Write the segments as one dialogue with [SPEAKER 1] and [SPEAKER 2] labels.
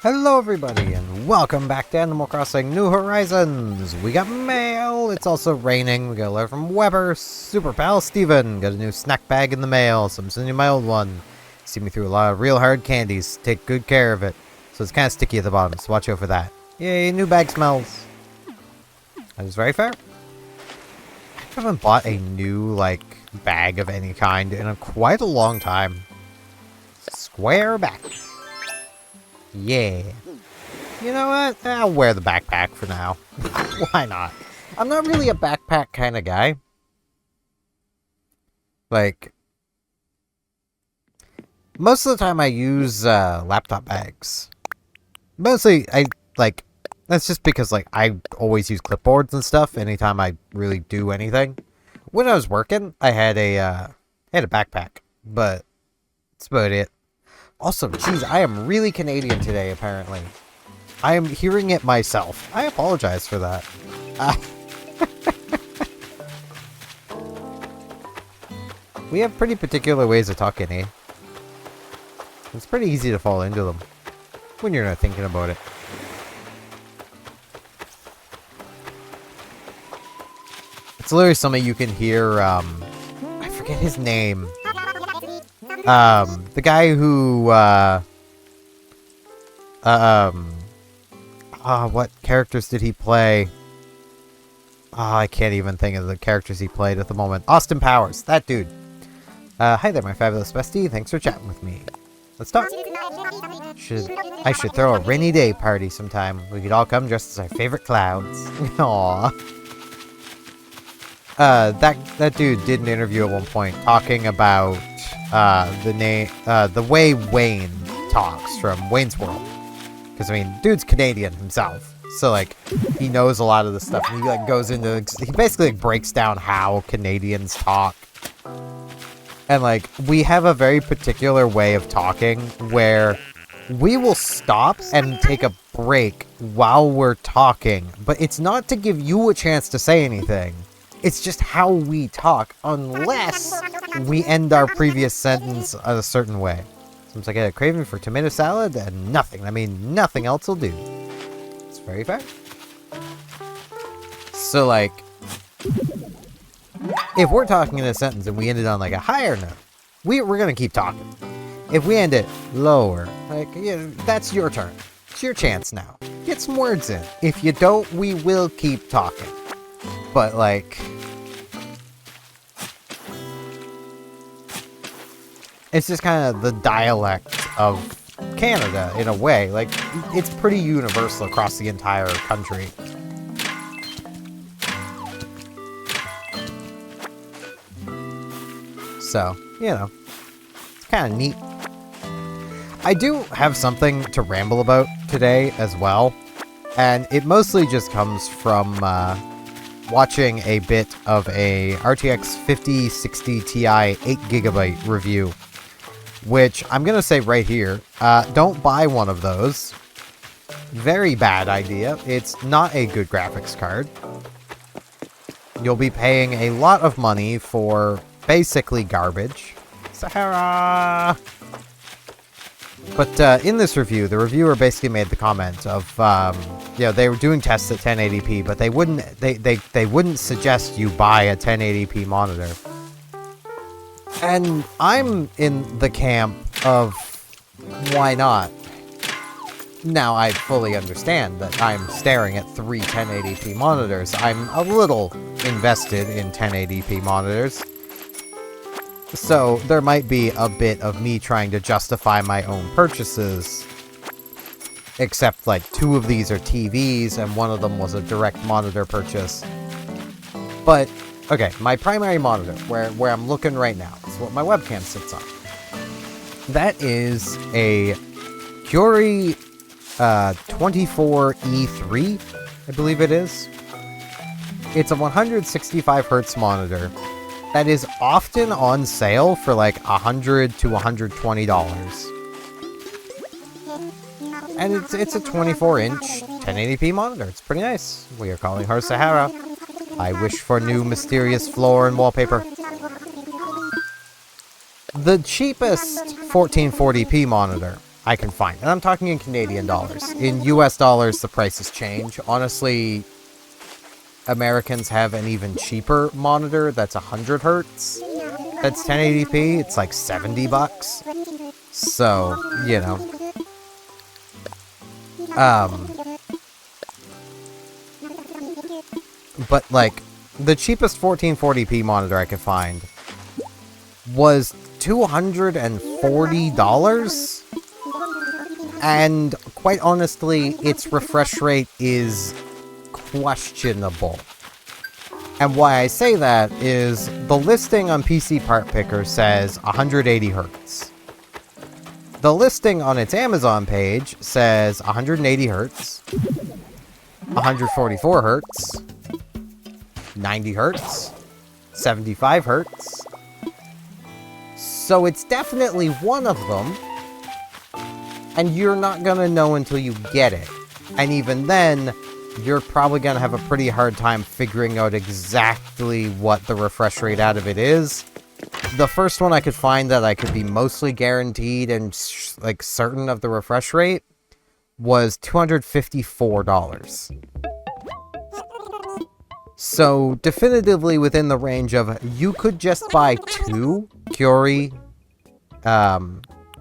[SPEAKER 1] Hello everybody and welcome back to Animal Crossing New Horizons! We got mail! It's also raining. We got a letter from Weber, Super Pal Steven. Got a new snack bag in the mail, so I'm sending you my old one. See me through a lot of real hard candies. Take good care of it. So it's kind of sticky at the bottom, so watch out for that. Yay, new bag smells. That is very fair. I haven't bought a new, bag of any kind in quite a long time. Square back. Yeah. You know what? I'll wear the backpack for now. Why not? I'm not really a backpack kind of guy. Most of the time I use laptop bags. Mostly, that's just because, I always use clipboards and stuff anytime I really do anything. When I was working, I had a backpack, but that's about it. Also, geez, I am really Canadian today, apparently. I am hearing it myself. I apologize for that. We have pretty particular ways of talking, eh? It's pretty easy to fall into them when you're not thinking about it. It's literally something you can hear, I forget his name. The guy who, what characters did he play? I can't even think of the characters he played at the moment. Austin Powers, that dude. Hi there, my fabulous bestie. Thanks for chatting with me. Let's talk. I should throw a rainy day party sometime. We could all come dressed as our favorite clouds. Aww. That dude did an interview at one point talking about the way Wayne talks from Wayne's World. Because, I mean, dude's Canadian himself. So, he knows a lot of the stuff. And he, goes into... He basically, breaks down how Canadians talk. And, we have a very particular way of talking where we will stop and take a break while we're talking. But it's not to give you a chance to say anything. It's just how we talk, unless we end our previous sentence a certain way. Seems like I had a craving for tomato salad and nothing. I mean, nothing else will do. It's very fair. So, if we're talking in a sentence and we ended on, a higher note, we're gonna keep talking. If we end it lower, that's your turn. It's your chance now. Get some words in. If you don't, we will keep talking. But, it's just kind of the dialect of Canada, in a way. It's pretty universal across the entire country. So, it's kind of neat. I do have something to ramble about today as well. And it mostly just comes from, watching a bit of a RTX 5060 Ti 8GB review, which I'm going to say right here, don't buy one of those. Very bad idea. It's not a good graphics card. You'll be paying a lot of money for basically garbage. Sahara! But in this review, the reviewer basically made the comment of, they were doing tests at 1080p, but they wouldn't suggest you buy a 1080p monitor. And I'm in the camp of, why not? Now, I fully understand that I'm staring at 3 1080p monitors. I'm a little invested in 1080p monitors. So, there might be a bit of me trying to justify my own purchases. Except, 2 of these are TVs, and one of them was a direct monitor purchase. But, okay, my primary monitor, where I'm looking right now, is what my webcam sits on. That is a Curie 24E3, I believe it is. It's a 165Hz monitor that is often on sale for $100 to $120. And it's a 24-inch 1080p monitor. It's pretty nice. We are calling her Sahara. I wish for new mysterious floor and wallpaper. The cheapest 1440p monitor I can find, and I'm talking in Canadian dollars. In US dollars, the prices change. Honestly, Americans have an even cheaper monitor that's 100 hertz. That's 1080p. It's like $70. So, you know. But like, the cheapest 1440p monitor I could find was $240. And quite honestly, its refresh rate is questionable. And why I say that is the listing on PC Part Picker says 180 hertz. The listing on its Amazon page says 180 hertz, 144 hertz, 90 hertz, 75 hertz. So it's definitely one of them, and you're not gonna know until you get it. And even then, you're probably gonna have a pretty hard time figuring out exactly what the refresh rate out of it is. The first one I could find that I could be mostly guaranteed and like certain of the refresh rate was $254. So definitively within the range of, you could just buy 2 Curie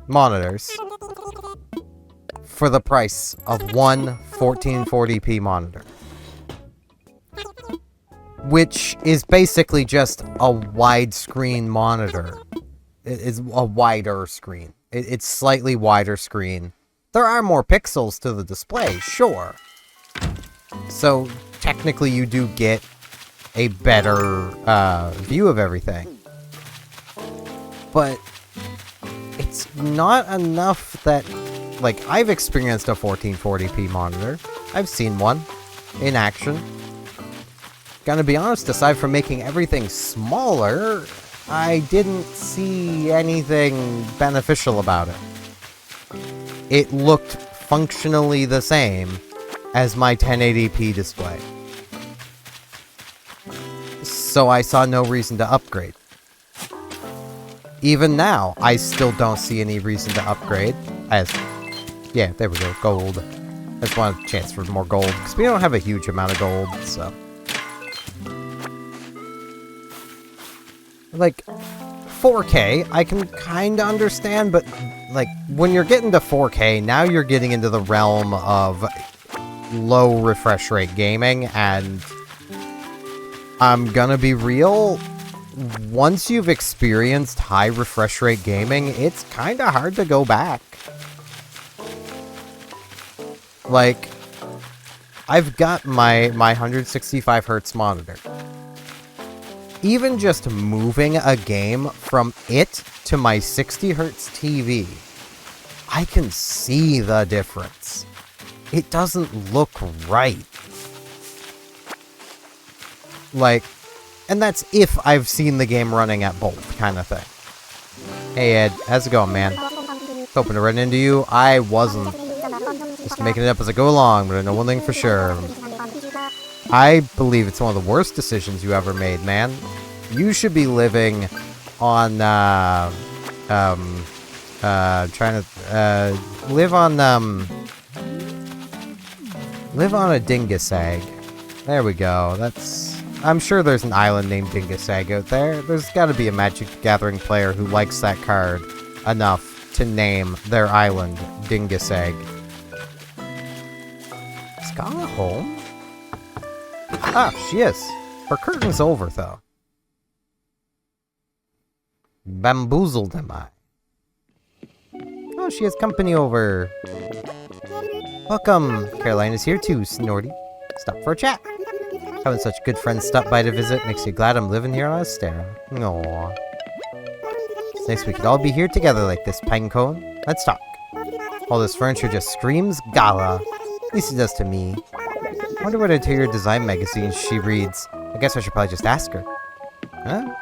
[SPEAKER 1] monitors for the price of one 1440p monitor. Which is basically just a widescreen monitor. It is a wider screen. It's slightly wider screen. There are more pixels to the display, sure. So technically you do get a better view of everything. But it's not enough that, like, I've experienced a 1440p monitor. I've seen one in action. Gonna be honest, aside from making everything smaller, I didn't see anything beneficial about it. It looked functionally the same as my 1080p display. So I saw no reason to upgrade. Even now, I still don't see any reason to upgrade. Yeah, there we go, gold. I just want a chance for more gold, because we don't have a huge amount of gold, so. Like, 4K, I can kinda understand, but, like, when you're getting to 4K, now you're getting into the realm of low refresh rate gaming, and I'm gonna be real, once you've experienced high refresh rate gaming, it's kinda hard to go back. Like, I've got my 165 hertz monitor. Even just moving a game from it to my 60 hertz TV, I can see the difference. It doesn't look right. Like, and that's if I've seen the game running at both, kind of thing. Hey Ed, how's it going, man? Hoping to run into you. I wasn't. Just making it up as I go along, but I know one thing for sure. I believe it's one of the worst decisions you ever made, man. You should be living on, live on a dingus egg. There we go. I'm sure there's an island named Dingus Egg out there. There's gotta be a Magic the Gathering player who likes that card enough to name their island Dingus Egg. Is Gala home? Ah, she is. Her curtain's over, though. Bamboozled am I? Oh, she has company over. Welcome. Caroline is here too, Snorty. Stop for a chat. Having such good friends stop by to visit makes you glad I'm living here on Astera. Aww. It's nice we could all be here together like this, Pinecone. Let's talk. All this furniture just screams Gala. At least it does to me. I wonder what interior design magazines she reads. I guess I should probably just ask her. Huh?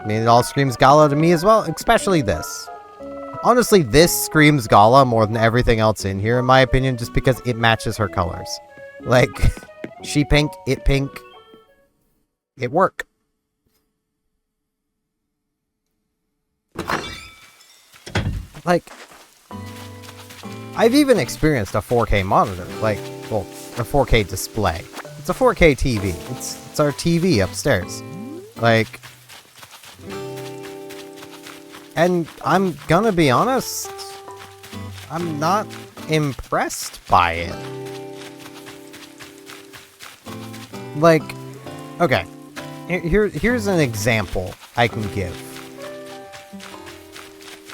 [SPEAKER 1] I mean, it all screams Gala to me as well, especially this. Honestly, this screams Gala more than everything else in here, in my opinion, just because it matches her colors. Like, she pink, it work. Like, I've even experienced a 4K monitor, like, well, a 4K display. It's a 4K TV. It's our TV upstairs. Like, and I'm gonna be honest, I'm not impressed by it. Like, okay, here's an example I can give.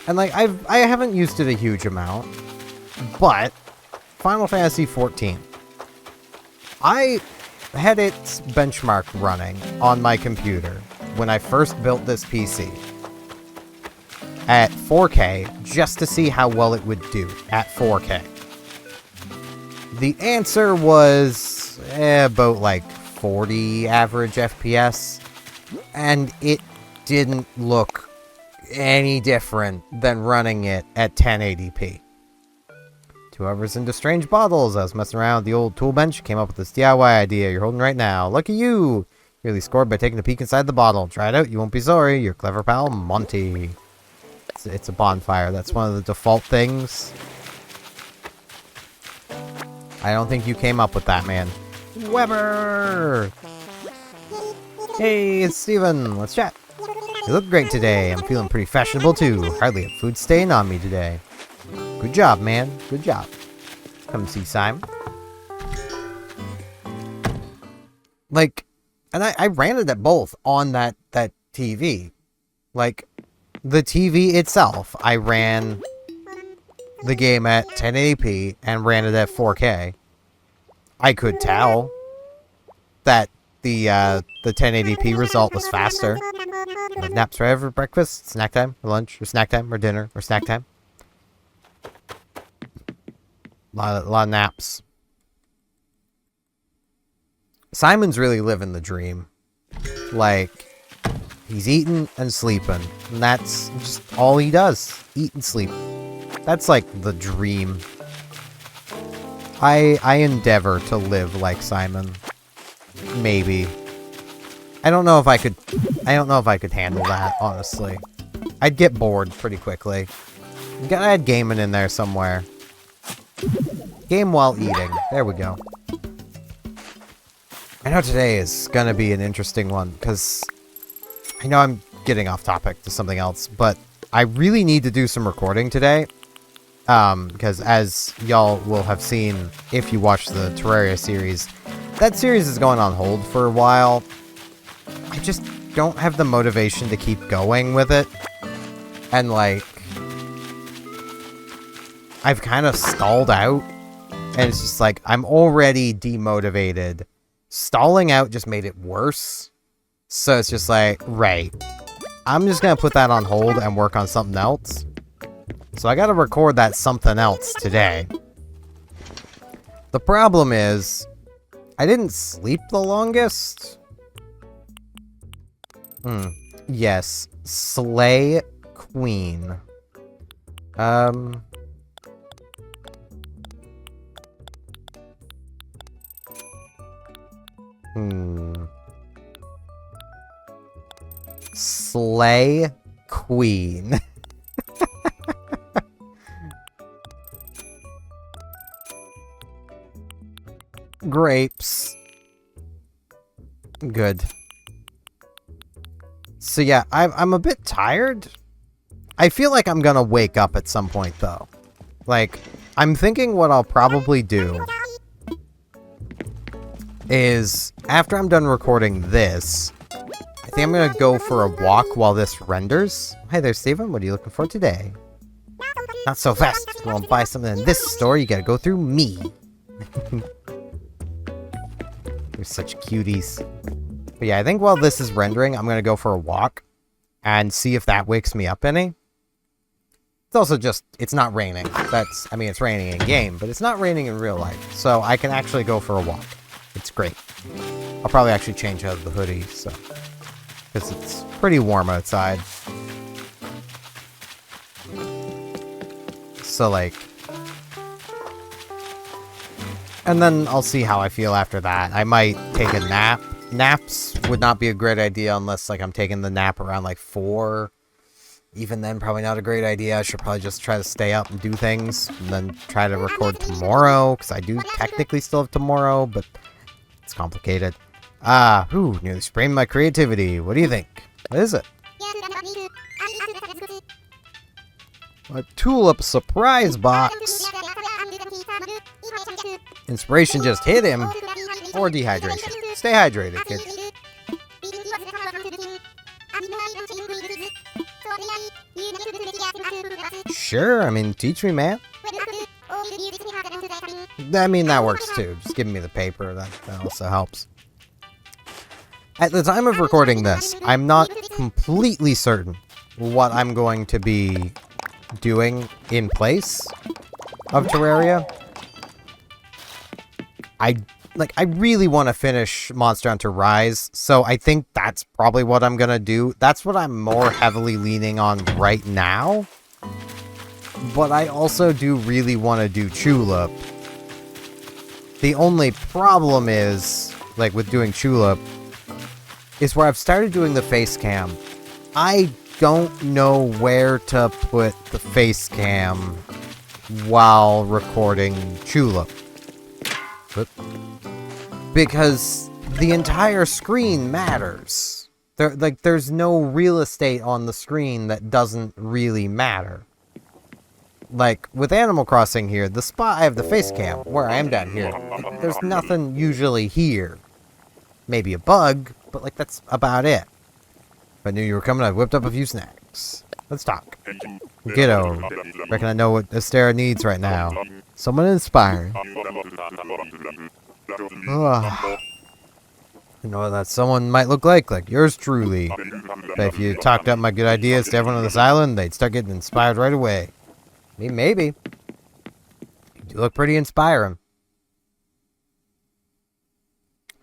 [SPEAKER 1] And like, I haven't used it a huge amount, but Final Fantasy XIV, I had its benchmark running on my computer when I first built this PC at 4K just to see how well it would do at 4K. The answer was about like 40 average FPS, and it didn't look any different than running it at 1080p. 2 hours into Strange Bottles, I was messing around with the old tool bench, came up with this DIY idea you're holding right now. Lucky you! Really scored by taking a peek inside the bottle. Try it out, you won't be sorry. Your clever pal, Monty. It's a bonfire. That's one of the default things. I don't think you came up with that, man. Weber! Hey, it's Steven. Let's chat. You look great today. I'm feeling pretty fashionable, too. Hardly a food stain on me today. Good job, man. Good job. Come see Simon. Like, and I ran it at both on that TV. Like, the TV itself, I ran the game at 1080p and ran it at 4K. I could tell that the 1080p result was faster. Naps right for breakfast, snack time, or lunch, or snack time, or dinner, or snack time. A lot of naps. Simon's really living the dream. Like, he's eating and sleeping. And that's just all he does. Eat and sleep. That's like the dream. I endeavor to live like Simon. Maybe. I don't know if I could handle that, honestly. I'd get bored pretty quickly. Gotta add gaming in there somewhere. Game while eating. There we go. I know today is gonna be an interesting one, because I know I'm getting off topic to something else, but I really need to do some recording today. Because as y'all will have seen if you watch the Terraria series, that series is going on hold for a while. I just don't have the motivation to keep going with it. And like, I've kind of stalled out. And it's just like, I'm already demotivated. Stalling out just made it worse. So it's just like, right. I'm just gonna put that on hold and work on something else. So I gotta record that something else today. The problem is, I didn't sleep the longest. Yes. Slay Queen. Slay Queen. Grapes. Good. So yeah, I'm a bit tired. I feel like I'm gonna wake up at some point though. Like, I'm thinking what I'll probably do is, after I'm done recording this, I think I'm gonna go for a walk while this renders. Hi there, Steven. What are you looking for today? Not so fast. If you want to buy something in this store, you gotta go through me. You're such cuties. But yeah, I think while this is rendering, I'm gonna go for a walk and see if that wakes me up any. It's also just, it's not raining. That's, I mean, it's raining in game, but it's not raining in real life. So I can actually go for a walk. It's great. I'll probably actually change out of the hoodie, so, because it's pretty warm outside. So, like... And then I'll see how I feel after that. I might take a nap. Naps would not be a great idea unless, like, I'm taking the nap around, like, 4. Even then, probably not a great idea. I should probably just try to stay up and do things. And then try to record tomorrow. Because I do technically still have tomorrow, but it's complicated. Nearly sprained my creativity. What do you think? What is it? A tulip surprise box. Inspiration just hit him. Or dehydration. Stay hydrated, kids. Sure, I mean, teach me, man. I mean, that works too. Just give me the paper. That also helps. At the time of recording this, I'm not completely certain what I'm going to be doing in place of Terraria. I really want to finish Monster Hunter Rise, so I think that's probably what I'm going to do. That's what I'm more heavily leaning on right now. But I also do really want to do Tulip. The only problem is, like with doing Tulip, is where I've started doing the face cam. I don't know where to put the face cam while recording Tulip. Because the entire screen matters. There's no real estate on the screen that doesn't really matter. Like, with Animal Crossing here, the spot I have the face cam, where I am down here, there's nothing usually here. Maybe a bug, but, like, that's about it. If I knew you were coming, I whipped up a few snacks. Let's talk. Kiddo, reckon I know what Astera needs right now. Someone inspiring. I know what that someone might look like yours truly. But if you talked up my good ideas to everyone on this island, they'd start getting inspired right away. I mean, maybe. You do look pretty inspiring.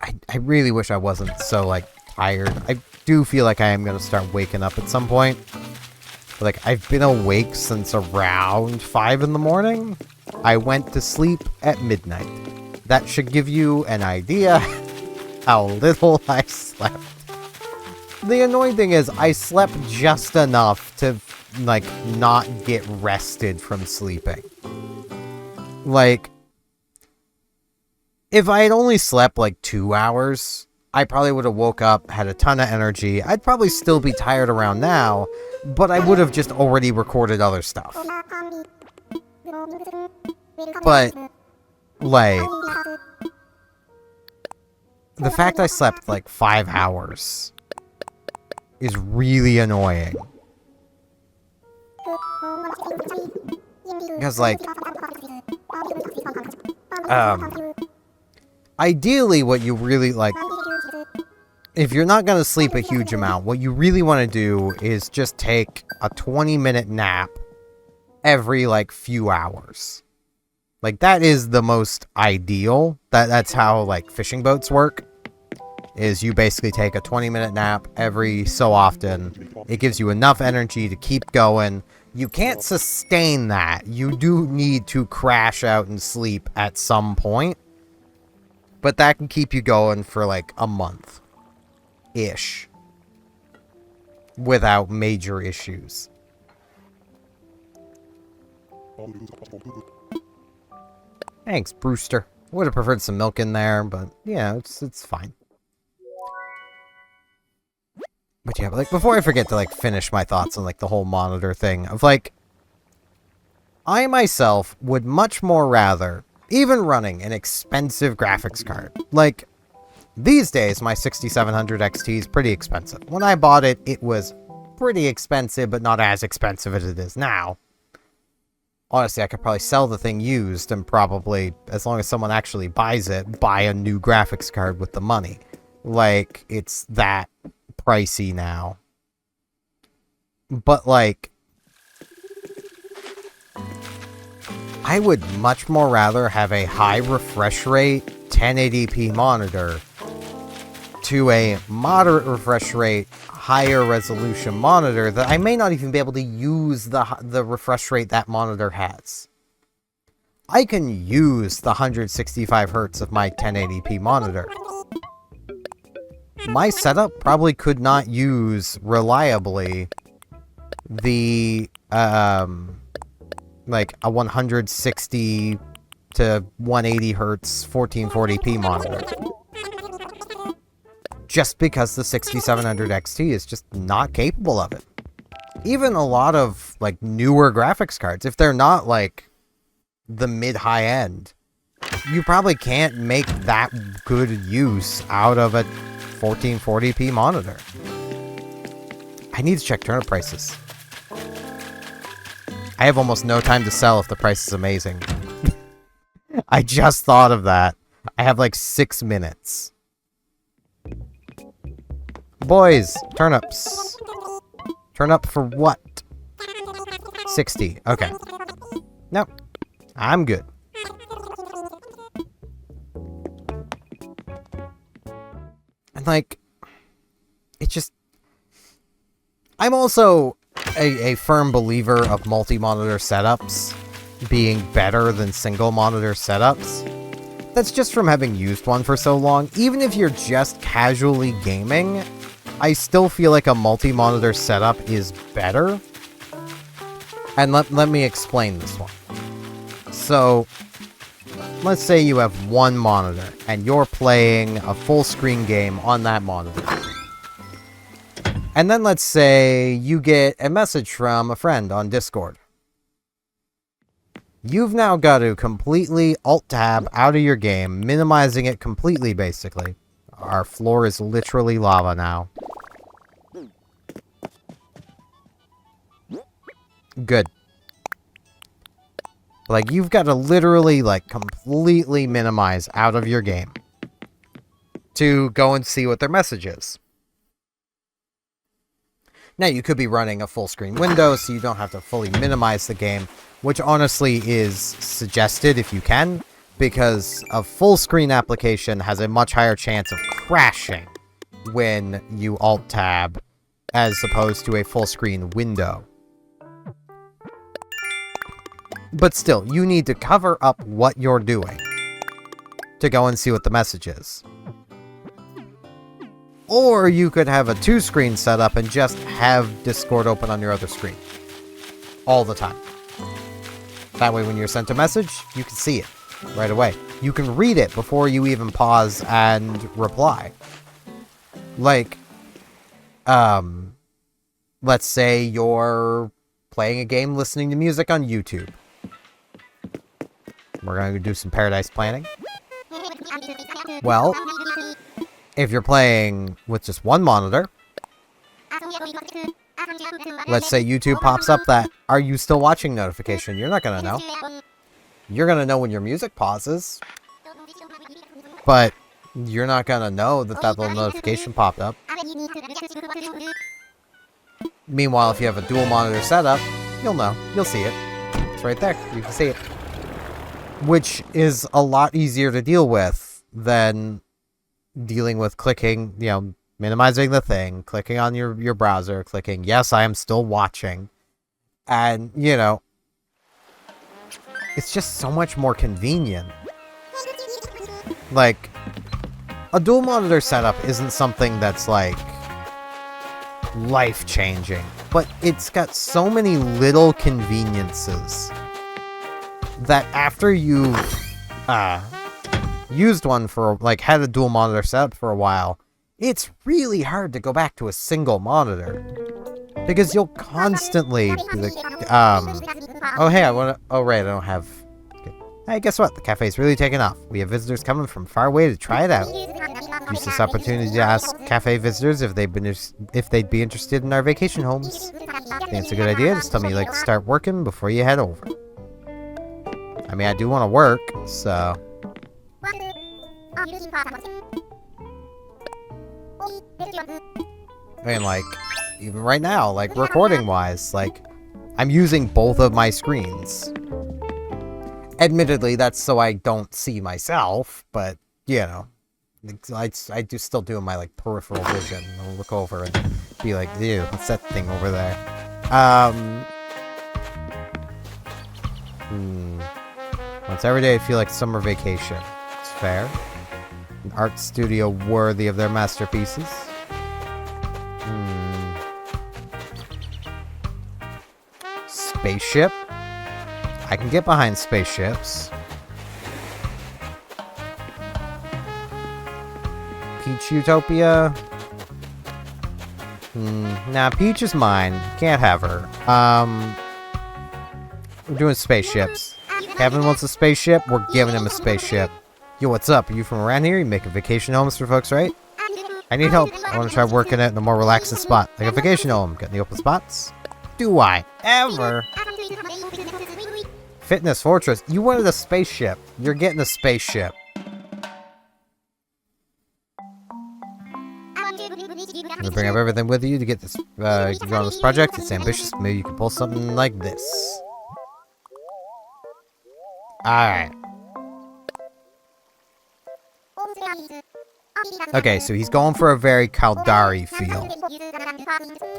[SPEAKER 1] I really wish I wasn't so, like, tired. I do feel like I am going to start waking up at some point. Like, I've been awake since around 5 in the morning. I went to sleep at midnight. That should give you an idea how little I slept. The annoying thing is, I slept just enough to, like, not get rested from sleeping. Like, if I had only slept, like, 2 hours, I probably would have woke up, had a ton of energy. I'd probably still be tired around now, but I would have just already recorded other stuff. But, like, the fact I slept, like, 5 hours is really annoying. Because, like, ideally what you really, like, if you're not going to sleep a huge amount, what you really want to do is just take a 20-minute nap every, like, few hours. Like, that is the most ideal. That's how, like, fishing boats work. Is you basically take a 20-minute nap every so often. It gives you enough energy to keep going. You can't sustain that. You do need to crash out and sleep at some point. But that can keep you going for, like, a month-ish. Without major issues. Thanks, Brewster. Would have preferred some milk in there, but yeah, it's fine. But yeah, but like before I forget to like finish my thoughts on like the whole monitor thing of like, I myself would much more rather, even running an expensive graphics card. Like, these days my 6700 XT is pretty expensive. When I bought it, it was pretty expensive, but not as expensive as it is now. Honestly, I could probably sell the thing used and probably, as long as someone actually buys it, buy a new graphics card with the money. Like, it's that pricey now. But, like, I would much more rather have a high refresh rate 1080p monitor to a moderate refresh rate, higher resolution monitor that I may not even be able to use the refresh rate that monitor has. I can use the 165 hertz of my 1080p monitor. My setup probably could not use reliably the like a 160 to 180 hertz 1440p monitor. Just because the 6700 XT is just not capable of it. Even a lot of like newer graphics cards, if they're not like the mid-high end, you probably can't make that good use out of a 1440p monitor. I need to check turnip prices. I have almost no time to sell if the price is amazing. I just thought of that. I have like 6 minutes. Boys, turnips. Turnip for what? 60. Okay. Nope. I'm good. And like, it just... I'm also a firm believer of multi-monitor setups being better than single monitor setups. That's just from having used one for so long. Even if you're just casually gaming, I still feel like a multi-monitor setup is better. And let me explain this one. So, let's say you have one monitor, and you're playing a full-screen game on that monitor. And then let's say you get a message from a friend on Discord. You've now got to completely Alt-Tab out of your game, minimizing it completely, basically. Our floor is literally lava now. Good. Like, you've got to literally, like, completely minimize out of your game to go and see what their message is. Now, you could be running a full-screen window, so you don't have to fully minimize the game, which honestly is suggested if you can, because a full-screen application has a much higher chance of crashing when you Alt-Tab, as opposed to a full-screen window. But still, you need to cover up what you're doing to go and see what the message is. Or you could have a two-screen setup and just have Discord open on your other screen. All the time. That way when you're sent a message, you can see it right away. You can read it before you even pause and reply. Like, let's say you're playing a game listening to music on YouTube. We're going to do some paradise planning. Well, if you're playing with just one monitor, let's say YouTube pops up that, "Are you still watching?" notification. You're not going to know. You're going to know when your music pauses. But you're not going to know that that little notification popped up. Meanwhile, if you have a dual monitor setup, you'll know. You'll see it. It's right there. You can see it. Which is a lot easier to deal with than dealing with clicking, you know, minimizing the thing, clicking on your browser, clicking, "Yes, I am still watching." And, you know, it's just so much more convenient. Like, a dual monitor setup isn't something that's, like, life-changing, but it's got so many little conveniences that after you've used one for, like, had a dual monitor setup for a while, it's really hard to go back to a single monitor. Because you'll constantly be like, oh hey, oh right, I don't have... Hey, guess what? The cafe's really taken off. We have visitors coming from far away to try it out. Use this opportunity to ask cafe visitors if they'd be interested in our vacation homes. Think it's a good idea? Just tell me you'd like to start working before you head over. I mean, I do want to work, so... I mean, like, even right now, like, recording-wise, like, I'm using both of my screens. Admittedly, that's so I don't see myself, but, you know, I do still do my, like, peripheral vision. I'll look over and be like, ew, what's that thing over there? Once every day I feel like summer vacation. It's fair. An art studio worthy of their masterpieces. Spaceship. I can get behind spaceships. Peach Utopia. Nah, Peach is mine. Can't have her. We're doing spaceships. Kevin wants a spaceship. We're giving him a spaceship. Yo, what's up? Are you from around here? You make vacation homes for folks, right? I need help. I want to try working it in a more relaxing spot. Like a vacation home. Got any open spots? Do I ever? Fitness Fortress. You wanted a spaceship. You're getting a spaceship. I'm gonna bring up everything with you to get this, you can go on this project. It's ambitious. Maybe you can pull something like this. Alright. Okay, so he's going for a very Caldari feel.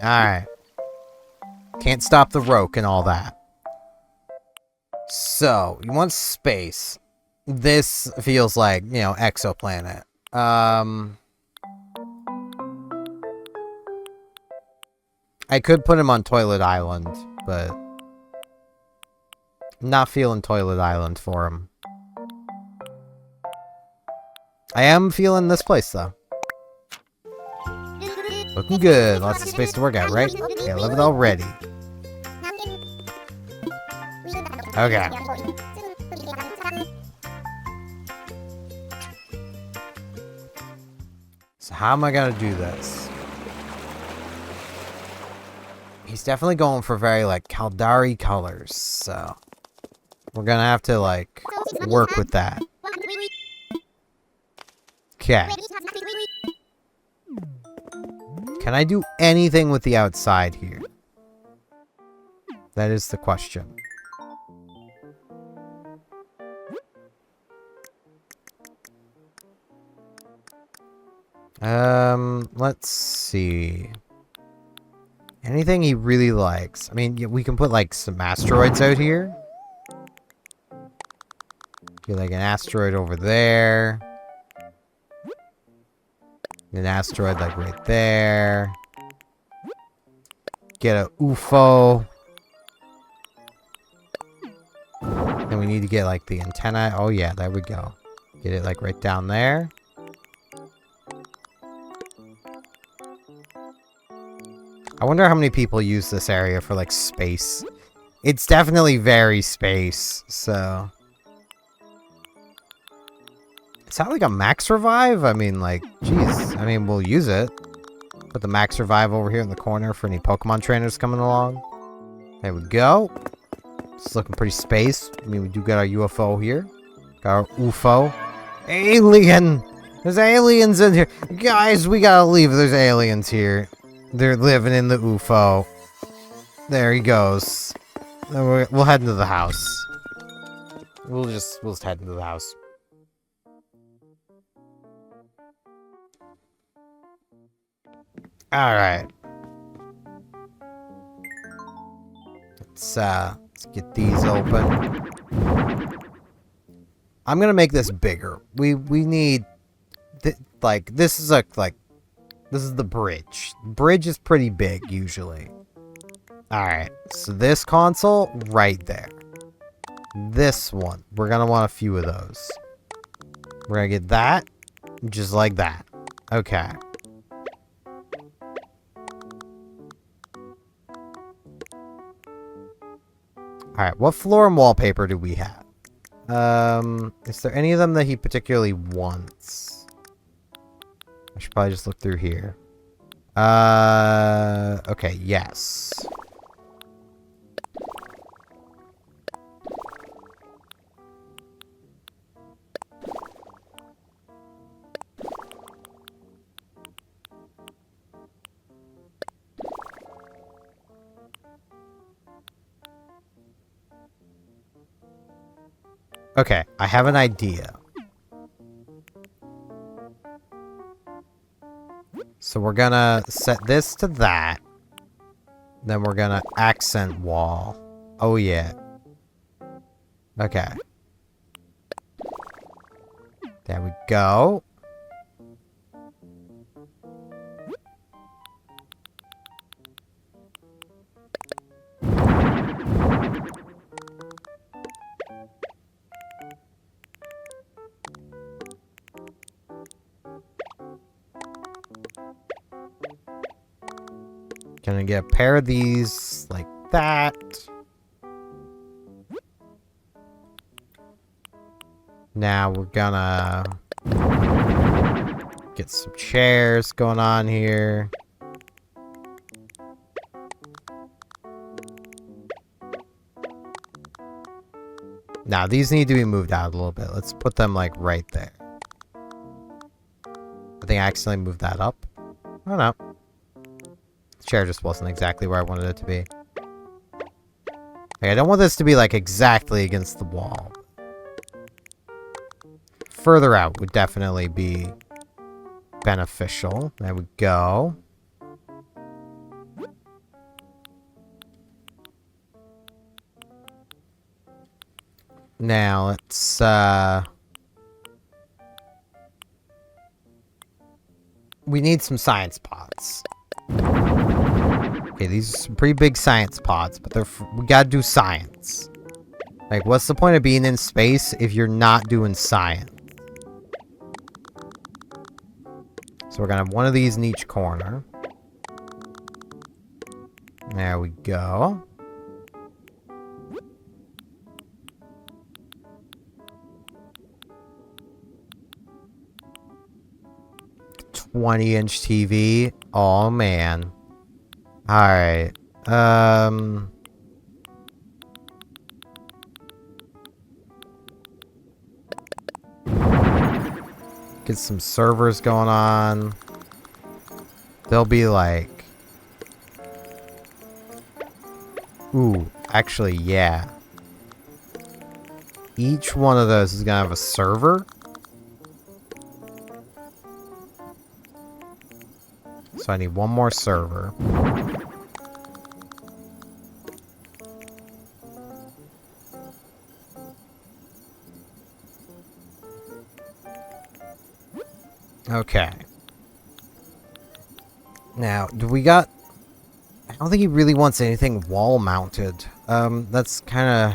[SPEAKER 1] Alright. Can't stop the roke and all that. So, you want space. This feels like, you know, exoplanet. I could put him on Toilet Island, but I'm not feeling Toilet Island for him. I am feeling this place, though. Looking good. Lots of space to work out, right? Okay, I love it already. Okay. So how am I gonna do this? He's definitely going for very, like, Caldari colors, so we're gonna have to, like, work with that. Okay. Can I do anything with the outside here? That is the question. Let's see. Anything he really likes. I mean, we can put, like, some asteroids out here. Get, like, an asteroid over there. An asteroid, like, right there. Get a UFO. Then we need to get, like, the antenna. Oh, yeah, there we go. Get it, like, right down there. I wonder how many people use this area for, like, space. It's definitely very space, so... Is that like a max revive? I mean, like, jeez. I mean, we'll use it. Put the max revive over here in the corner for any Pokemon trainers coming along. There we go. It's looking pretty space. I mean, we do got our UFO here. Got our UFO. Alien! There's aliens in here. Guys, we gotta leave. There's aliens here. They're living in the UFO. There he goes. We'll head into the house. We'll just head into the house. Alright. Let's get these open. I'm gonna make this bigger. We need... like, this is this is the bridge. Bridge is pretty big, usually. Alright, so this console, right there. This one, we're gonna want a few of those. We're gonna get that, just like that. Okay. Alright, what floor and wallpaper do we have? Is there any of them that he particularly wants? I should probably just look through here. Okay, yes. Okay, I have an idea. So we're gonna set this to that. Then we're gonna accent wall. Oh yeah. Okay. There we go. Gonna get a pair of these like that. Now we're gonna get some chairs going on here. Now these need to be moved out a little bit. Let's put them like right there. I think I accidentally moved that up. I don't know. The chair just wasn't exactly where I wanted it to be. Like, I don't want this to be like exactly against the wall. Further out would definitely be beneficial. There we go. Now let's we need some science pods. Okay, these are some pretty big science pods, but we gotta do science. Like, what's the point of being in space if you're not doing science? So we're gonna have one of these in each corner. There we go. "20-inch TV. Oh man. Alright. Get some servers going on. They'll be like... Ooh, actually, yeah. Each one of those is gonna have a server. So I need one more server. Okay. Now, do we got... I don't think he really wants anything wall-mounted. That's kind of...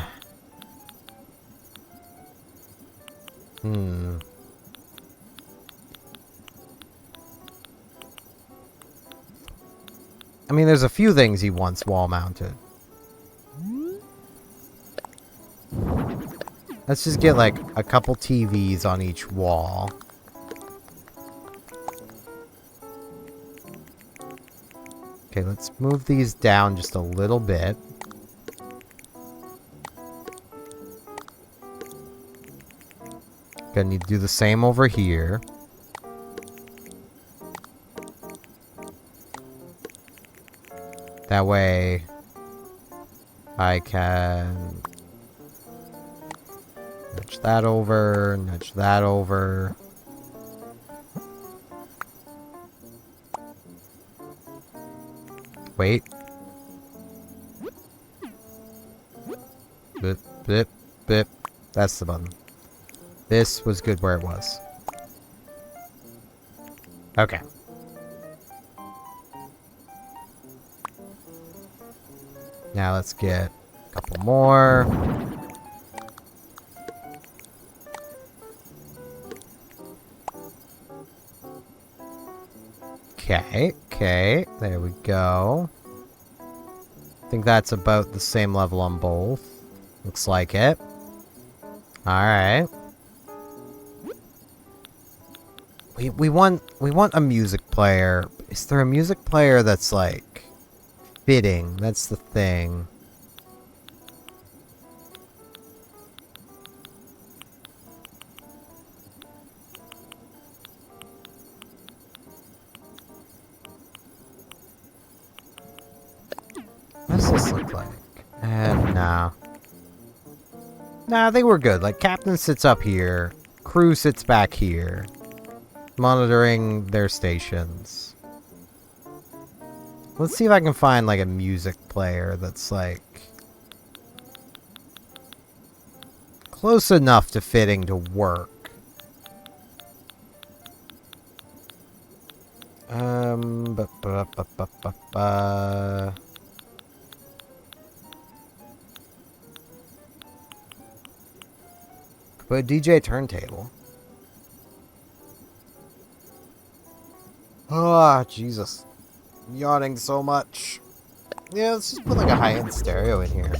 [SPEAKER 1] I mean, there's a few things he wants wall-mounted. Let's just get, like, a couple TVs on each wall. Okay, let's move these down just a little bit. Gonna need to do the same over here. That way, I can nudge that over, nudge that over. Wait. Blip, blip, blip. That's the button. This was good where it was. Okay. Now let's get a couple more. Okay, there we go. I think that's about the same level on both. Looks like it. Alright. We want a music player. Is there a music player that's like fitting? That's the thing. What does this look like? Nah. Nah, I think we're good. Like, captain sits up here. Crew sits back here. Monitoring their stations. Let's see if I can find, like, a music player that's, like, close enough to fitting to work. Put a DJ turntable. Oh, Jesus. I'm yawning so much. Yeah, let's just put like a high-end stereo in here.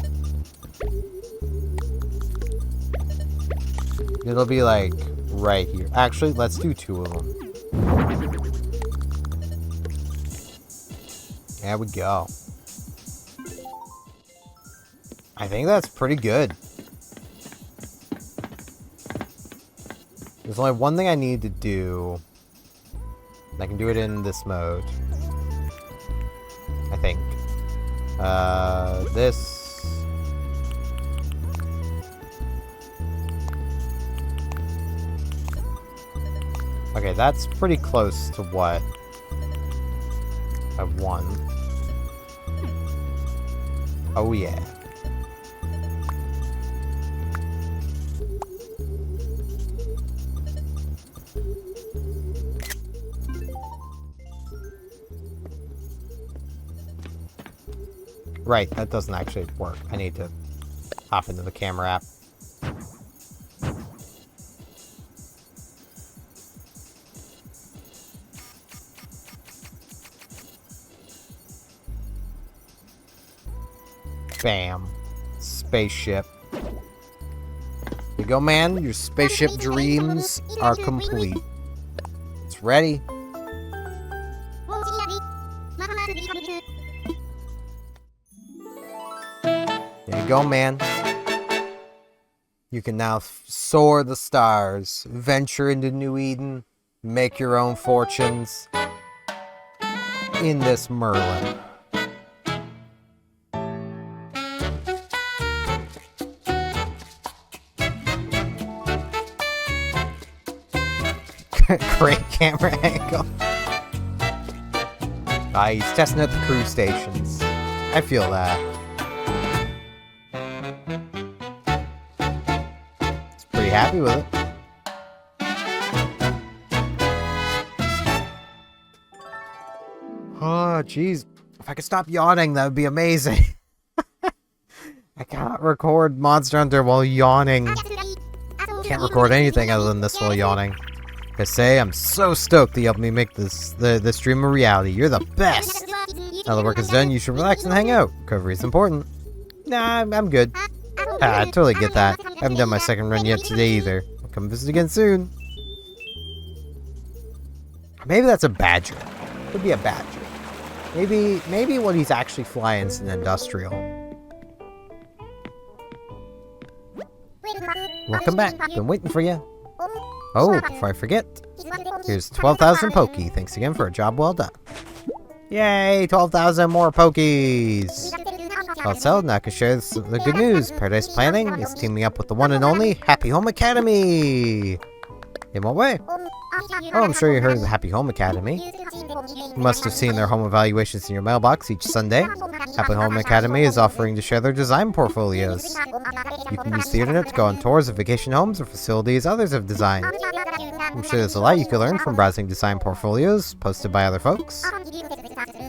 [SPEAKER 1] It'll be like right here. Actually, let's do 2 of them. There we go. I think that's pretty good. There's only one thing I need to do. I can do it in this mode. I think. This. Okay, that's pretty close to what I want. Oh yeah. Right, that doesn't actually work. I need to hop into the camera app. Bam. Spaceship. Here you go, man. Your spaceship dreams are complete. It's ready. There you go, man. You can now soar the stars, venture into New Eden, make your own fortunes in this Merlin. Great camera angle. He's testing at the cruise stations. I feel that. He's pretty happy with it. Oh, jeez. If I could stop yawning, that would be amazing. I cannot record Monster Hunter while yawning. Can't record anything other than this while yawning. I say, I'm so stoked that you helped me make this dream a reality. You're the best! Now the work is done, you should relax and hang out. Recovery is important. Nah, I'm good. I totally get that. I haven't done my second run yet today either. I'll come visit again soon. Maybe that's a badger. Could be a badger. Maybe what he's actually flying is an industrial. Welcome back. Been waiting for you. Oh, before I forget, here's 12,000 Pokey. Thanks again for a job well done. Yay, 12,000 more Pokies! Well, so now I can share the good news. Paradise Planning is teaming up with the one and only Happy Home Academy. In what way? Oh, I'm sure you heard of the Happy Home Academy. You must have seen their home evaluations in your mailbox each Sunday. Happy Home Academy is offering to share their design portfolios. You can use the internet to go on tours of vacation homes or facilities others have designed. I'm sure there's a lot you can learn from browsing design portfolios posted by other folks.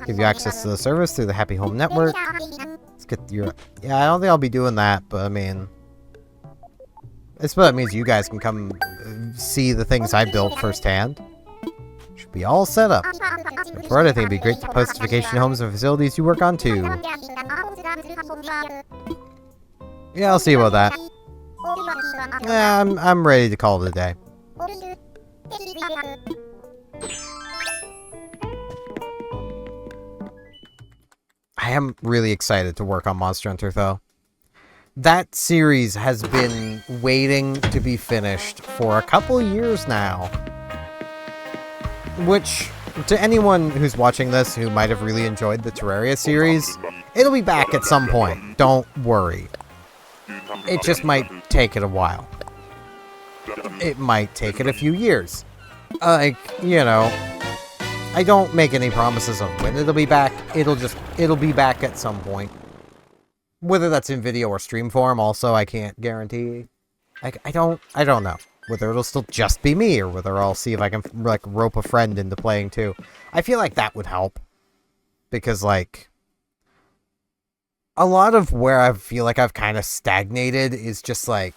[SPEAKER 1] Give you access to the service through the Happy Home Network. Let's get your... Yeah, I don't think I'll be doing that, but I mean... I suppose that means you guys can come see the things I built firsthand. Should be all set up. For it, I think it'd be great to post vacation homes and facilities you work on too. Yeah, I'll see about that. Yeah, I'm ready to call it a day. I am really excited to work on Monster Hunter though. That series has been waiting to be finished for a couple years now. Which, to anyone who's watching this who might have really enjoyed the Terraria series, it'll be back at some point. Don't worry. It just might take it a while. It might take it a few years. Like, you know, I don't make any promises of when it'll be back. It'll be back at some point. Whether that's in video or stream form, also, I can't guarantee. I don't know. Whether it'll still just be me, or whether I'll see if I can, like, rope a friend into playing too. I feel like that would help. Because, like, a lot of where I feel like I've kind of stagnated is just, like,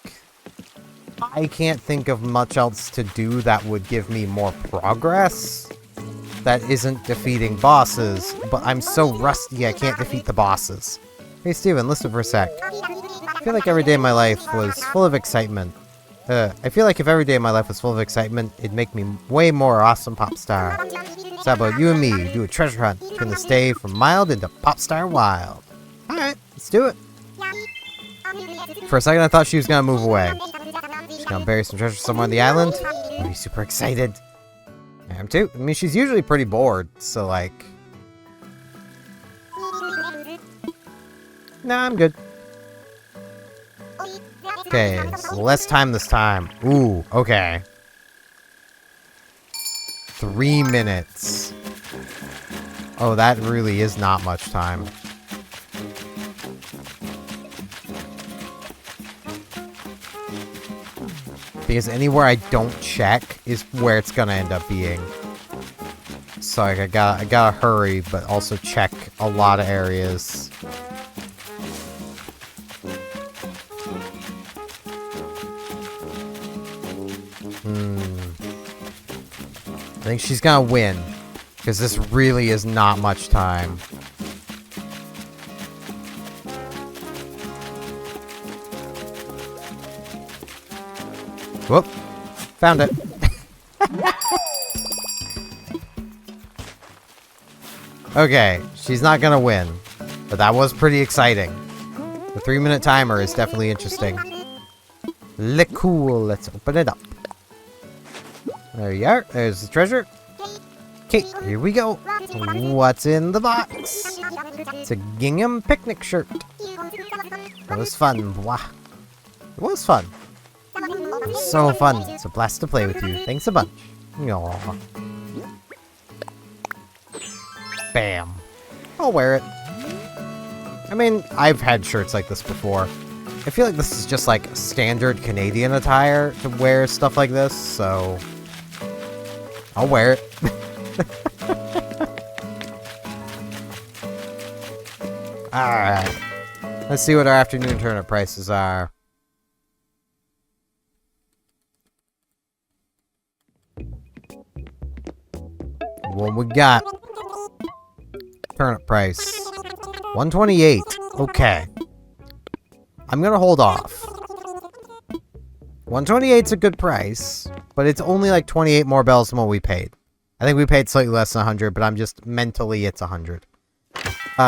[SPEAKER 1] I can't think of much else to do that would give me more progress. That isn't defeating bosses, but I'm so rusty I can't defeat the bosses. Hey Steven, listen for a sec. I feel like every day of my life was full of excitement. I feel like if every day of my life was full of excitement, it'd make me way more awesome pop star. So how about you and me do a treasure hunt, turn this day from mild into pop star wild. Alright, let's do it. For a second I thought she was gonna move away. She's gonna bury some treasure somewhere on the island. I'm super excited. I am too. I mean, she's usually pretty bored, so like... Nah, I'm good. Okay, so less time this time. Ooh, okay. 3 minutes. Oh, that really is not much time. Because anywhere I don't check is where it's gonna end up being. So like, I gotta hurry, but also check a lot of areas. I think she's gonna win, because this really is not much time. Whoop. Found it. Okay, she's not gonna win, but that was pretty exciting. The 3-minute timer is definitely interesting. Look cool, let's open it up. There you are, there's the treasure. Okay, here we go. What's in the box? It's a gingham picnic shirt. That was fun, wah. It was fun. It was so fun. It's a blast to play with you. Thanks a bunch. Aww. Bam. I'll wear it. I mean, I've had shirts like this before. I feel like this is just like standard Canadian attire to wear stuff like this, so... I'll wear it. Alright. Let's see what our afternoon turnip prices are. What we got? Turnip price. 128. Okay. I'm gonna hold off. 128's a good price, but it's only like 28 more bells than what we paid. I think we paid slightly less than 100, but I'm just mentally it's 100. So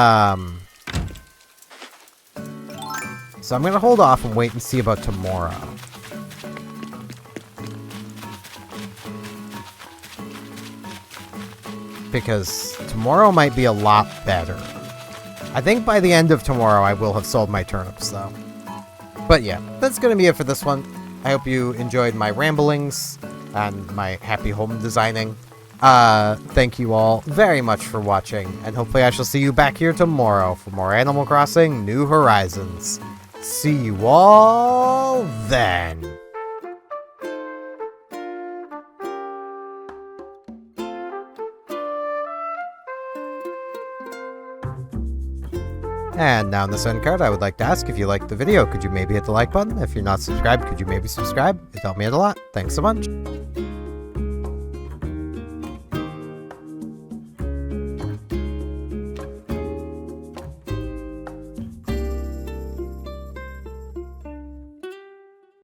[SPEAKER 1] I'm gonna hold off and wait and see about tomorrow. Because tomorrow might be a lot better. I think by the end of tomorrow I will have sold my turnips though. But yeah, that's gonna be it for this one. I hope you enjoyed my ramblings and my happy home designing. Thank you all very much for watching, and hopefully I shall see you back here tomorrow for more Animal Crossing New Horizons. See you all then! And now in this end card, I would like to ask, if you liked the video, could you maybe hit the like button? If you're not subscribed, could you maybe subscribe? It helped me out a lot. Thanks so much.